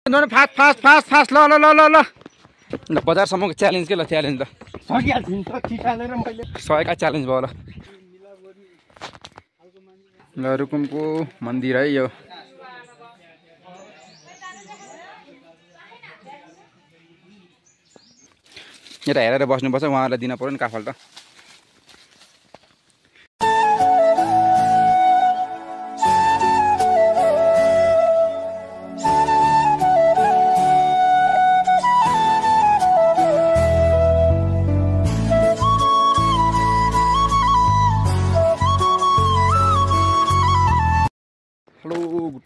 Fast fast fast fast ल ल ल ल ल ल बजारसम्मको च्यालेन्ज के ल च्यालेन्ज ल सयका च्यालेन्ज भयो ल रुकुमको मन्दिर है यो यता हेरेर बस्नुपर्छ उहाँहरूलाई दिन पर्यो नि काफल त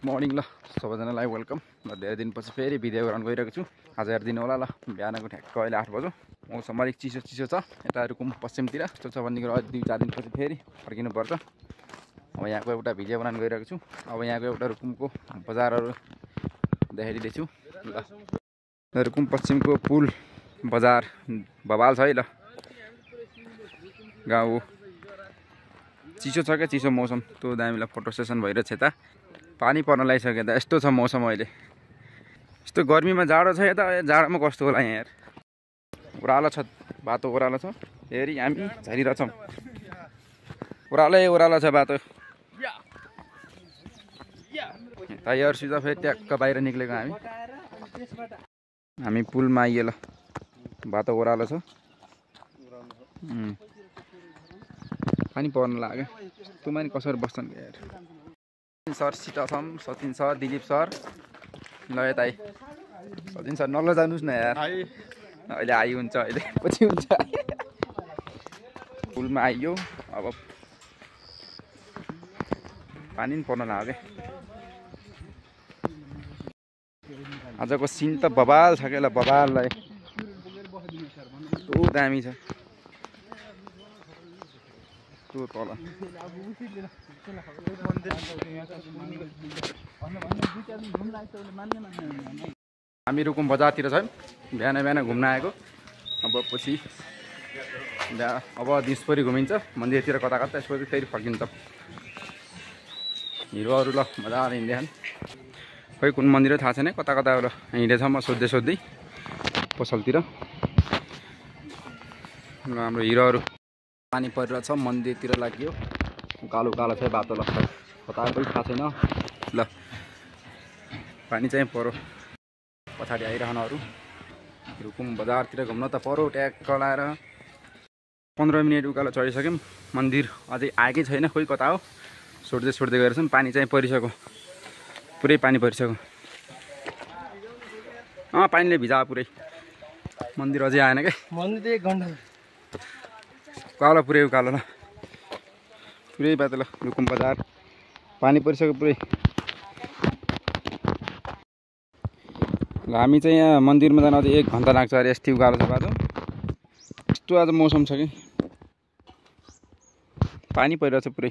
मर्निङ ल सबैजनालाई वेलकम ल धेरै दिनपछि फेरि भिडियो गराउन गइरहेको छु आज हेरिदिनु होला ल बिहानको ठ्याक्क अहिले 8 बज्यो मौसम अलिक चिसो चिसो छ यता रुकुम पश्चिमतिर यस्तो छ भन्ने कुरा 2-4 दिनपछि फेरि फर्किनुपर्छ अब यहाँको एउटा भिडियो बनाउन गइरहेको छु अब यहाँको एउटा रुकुमको बजारहरू देखाइदिँदैछु ल रुकुम पश्चिमको पुल बजार बवाल छ है ल गाउँ चिसो छ क्या चिसो मौसम त्यो दामीलाई फोटो सेसन भइरहेछ यता पानी पर्न लागिसक्यो त यस्तो छ मौसम अहिले यस्तो गर्मीमा जाडो छ यता जाडोमा कस्तो होला यहाँ यार ओह्रालो छ बाटो ओह्रालो छ फेरि हामी झरिरहेछौँ ओह्रालो छ बाटो टायरसित फेरि ट्याक्क बाहिर निक्लेको हामी पुलमा आइयो ल बाटो ओह्रालो छ पानी पर्न लाग्यो तुमा नि कसरी बस्छन् यार सर सिटा छौँ सचिन सर दिलीप सर ल यता सचिन सर नल्लो जानुहोस् न यार अहिले आइ हुन्छ अहिले पछि हुन्छ पुलमा आइयो अब पानी पनि पर्न लाग्यो आजको सिन त बवाल छ क्या ल बवाललाई कस्तो दामी छ त्यो तल हामी रुकुम बजारतिर छौँ बिहान बिहान घुम्न आएको अब पछि अब दिसपरी घुमिन्छ मन्दिरतिर कता कता त्यसपछि फेरि फर्किन्छ हिरोहरू ल मजाले हिँड्दैछन् खोइ कुन मन्दिर थाहा छैन कता कता हिँडेछ म सोध्दै पसलतिर हाम्रो हिरोहरू पानी परिरहेछ मन्दिरतिर लाग्यो कालो कालो छ बाटो ल कता पनि थाहा छैन ल पानी चाहिँ परो पछाडि आइरहनहरू रुकुम बजारतिर घुम्न त परो ट्याक्क लाएर 15 मिनट उकालो चढिसक्यौँ मन्दिर अझै आएकै छैन खोइ कता हो सोध्दै गएर छौँ पानी चाहिँ परिसक्यो पुरै पानी परिसक्यो पानीले भिजा पुरै मन्दिर अझै आएन क्या मन्दिर 1 घन्टा उकालो पुरै उकालो ल पुरै बाटो ल रुकुम बजार पानी परिसक्यो पुरै ल हामी चाहिँ यहाँ मन्दिरमा जान अझै 1 घन्टा लाग्छ अरे यस्तै उकालो छ बाटो यस्तो आज मौसम छ कि पानी परिरहेछ पुरै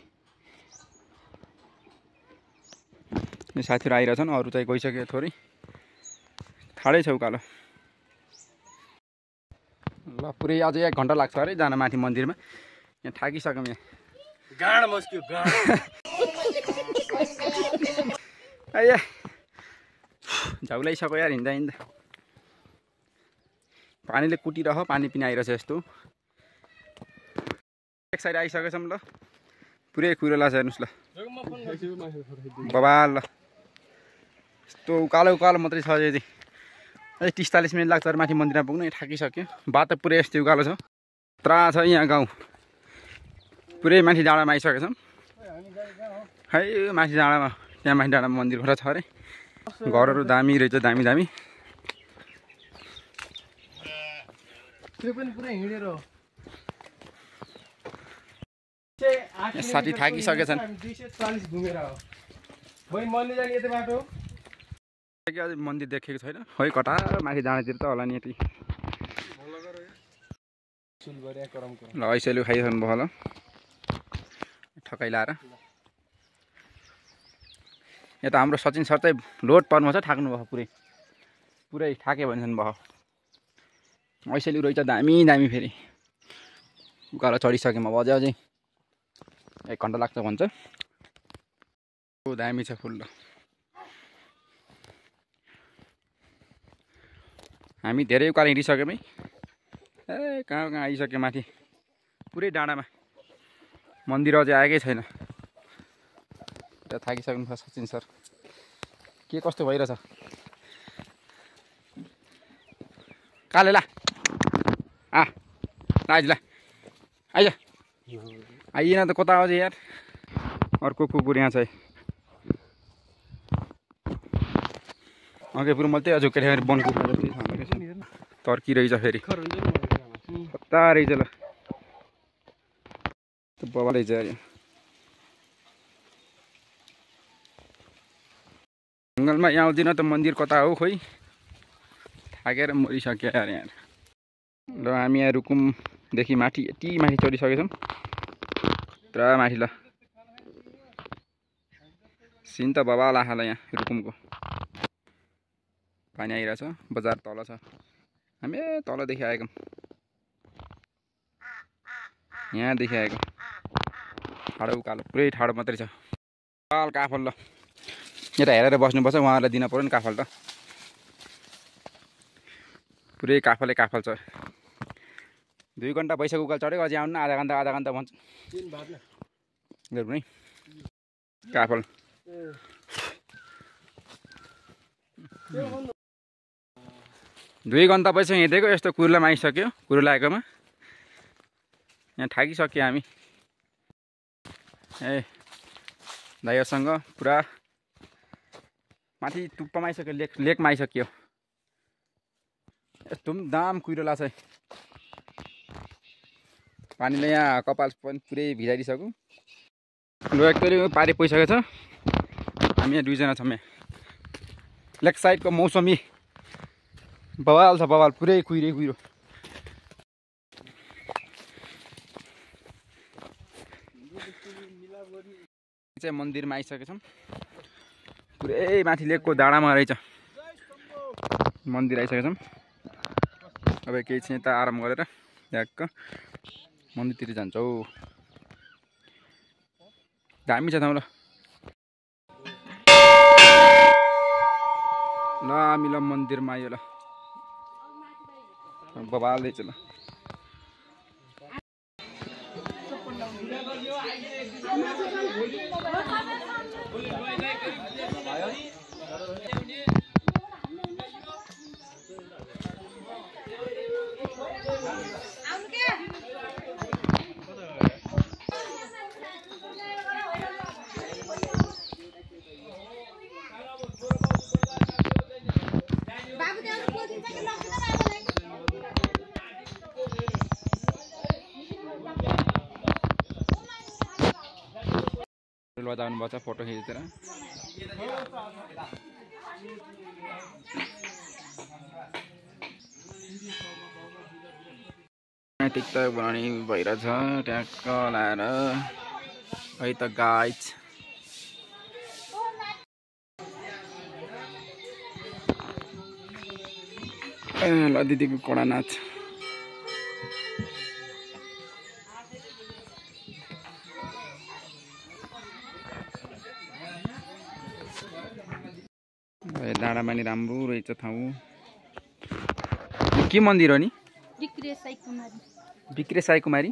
साथीहरू आइरहेछन् अरू चाहिँ गइसक्यो थोरै ठाडै छ उकालो ल पुरै अझै 1 घन्टा लाग्छ अरे जान माथि मन्दिरमा यहाँ थाकिसक्यौँ यहाँ गाड मस्क्यो गाड आया झौलाइसक्यो यार हिँड्दा पानीले कुटिरह पानी पनि आइरहेछ यस्तो एक साइड आइसकेछौँ ल पुरै कुहिरो लाग्छ हेर्नुहोस् ल बवाल ल यस्तो उकालो मात्रै छ अझै 30-40 मिनट लाग्छ माथि मन्दिरमा पुग्नु थाकिसक्यो बाटो पुरै यस्तै उकालो छ त्रा छ यहाँ गाउँ पुरै माथि डाँडामा आइसकेको छौँ खै माथि डाँडामा त्यहाँ माथि डाँडामा मन्दिर भएर छ अरे घरहरू दामी रहेछ दामी साथी थाकिसकेका छन् मन्दिर देखेको छैन खै कता माथि डाँडातिर त होला नि यति ल ऐसेलु खाइसक्नु भयो ल ठकाइ लाएर यता हाम्रो सचिन सर चाहिँ लोड पर्नु छ थाक्नु भयो पुरै थाके भन्छन् भयो ऐसेलु रहेछ दामी फेरि उकालो चढिसक्यौँ अब अझै 1 घन्टा लाग्छ भन्छ दामी छ फुल ल हामी धेरै उकालो हिँडिसक्यौँ है। ए कहाँ कहाँ आइसक्यो माथि पुरै डाँडामा। मन्दिर अझै आएकै छैन। थाकिसक्नु पर्छ सचिन सर। के कस्तो भइरहेछ काले ला आइज ला आइज आइएन त कता आउँछ यार। अर्को कुकुर यहाँ छ। अघि पुरो मैले त्यही झुक्केर वन कुकुर तर्किरहेछ फेरि कता रहेछ ल बाबा रहेछ अरे। जङ्गलमा यहाँ आउँदिन त मन्दिर कता हो खोइ थाकेर मरिसक्यो यार यहाँ। र हामी यहाँ रुकुमदेखि माथि यति माथि चढिसकेका छौँ। पुरा माथि ल सिन त बबाल आखाल यहाँ रुकुमको। पानी आइरहेछ। बजार तल छ। हामी तलदेखि आएको यहाँदेखि आएको। ठाडो उकालो पुरै ठाडो मात्रै छ। काल काफल ल यता हेरेर बस्नुपर्छ। उहाँहरूलाई दिन पऱ्यो नि काफल त। पुरै काफलै काफल छ। 2 घन्टा भइसक्यो उकालो चढेको। अझै आउनु आधा घन्टा भन्छ नै काफल। 2 घन्टा भइसक्यो हिँडेको। यस्तो कुर्लामा आइसक्यो। कुर्ला आएकोमा यहाँ थाकिसक्यो हामी। ए दाइहरूसँग पुरा माथि टुप्पामा आइसक्यो। लेकमा आइसक्यो। यस्तो पनि दाम कुइरोला छ। पानीले यहाँ कपाल पनि पुरै भिजाइदिइसक्यो। ल एकचोटि पारी पुगिसकेको छ। हामी यहाँ 2 जना छौँ। यहाँ लेक साइडको मौसमी बवाल छ। बवाल पुरै कुहिरो। चाहिँ मन्दिरमा आइसकेको छौँ। पुरै माथि लेकको डाँडामा रहेछ मन्दिर आइसकेको छौँ। अब केही चाहिँ यता आराम गरेर ढ्याक्क मन्दिरतिर जान्छौँ। दामी छ ठाउँ ल। हामी ल मन्दिरमा आयो ल। बबाल रहेछ ल। बजाउनुपर्छ फोटो खिचेर। टिकटक बनाउने भइरहेछ ट्याक्क लाएर है त गाइज। ल दिदीको कडा नाच। डाँडामा नि राम्रो रहेछ ठाउँ। के मन्दिर हो नि? डिग्रे साई कुमारी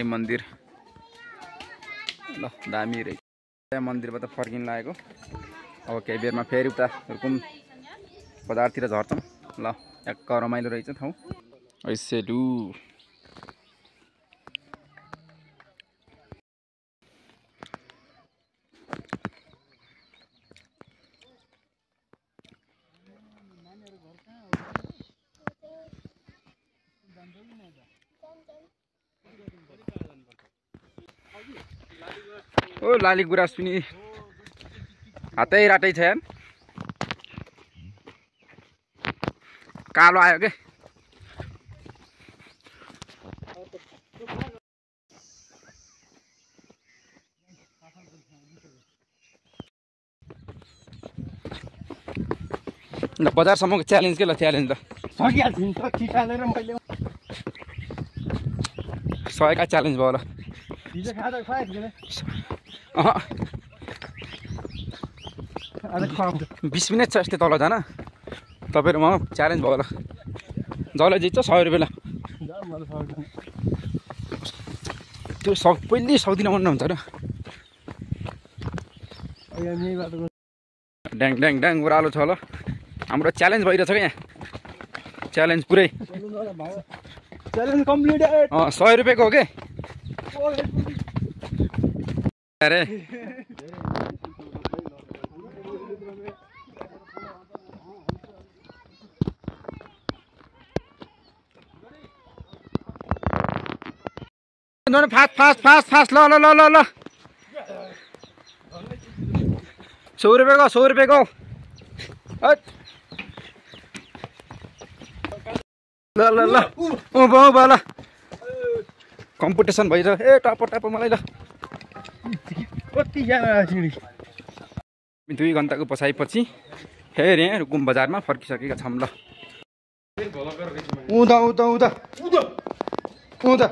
मन्दिर ल दामी रहेछ। मन्दिरबाट फर्किन लागेको। अब केही बेरमा फेरि उता रुकुम बजारतिर झर्छौँ ल। एक रमाइलो रहेछ ठाउँ। ऐसेलु ओ लाली गुराँस पनि हातै रातै छ यार। कालो आयो के। ल बजारसम्मको च्यालेन्ज के ल च्यालेन्ज ल सयका च्यालेन्ज भयो ल। 20 मिनट छ यस्तै तल जान तपाईँ र म च्यालेन्ज भयो होला जसले जित्छ 100 रुपियाँ ल त्यो सबैले सक्दिन भन्नु हुन्छ र ड्याङ ड्याङ ड्याङ ओह्रालो छ ल हाम्रो च्यालेन्ज भइरहेछ क्या यहाँ च्यालेन्ज पुरै च्यालेन्ज कम्प्लिटेड 100 रुपियाँको हो के अरे फास्ट फास्ट फास्ट फास्ट ल ल ल ल ल 100 रुपियाँको 100 रुपियाँको ल ल ल ल कम्पिटिसन भइरहेछ ए टप टप मलाई ल कति ज्यादा 2 घन्टाको पछाइपछि फेरि यहाँ रुकुम बजारमा फर्किसकेका छौँ ल उँदा उँदा उँदा उँदा उँदा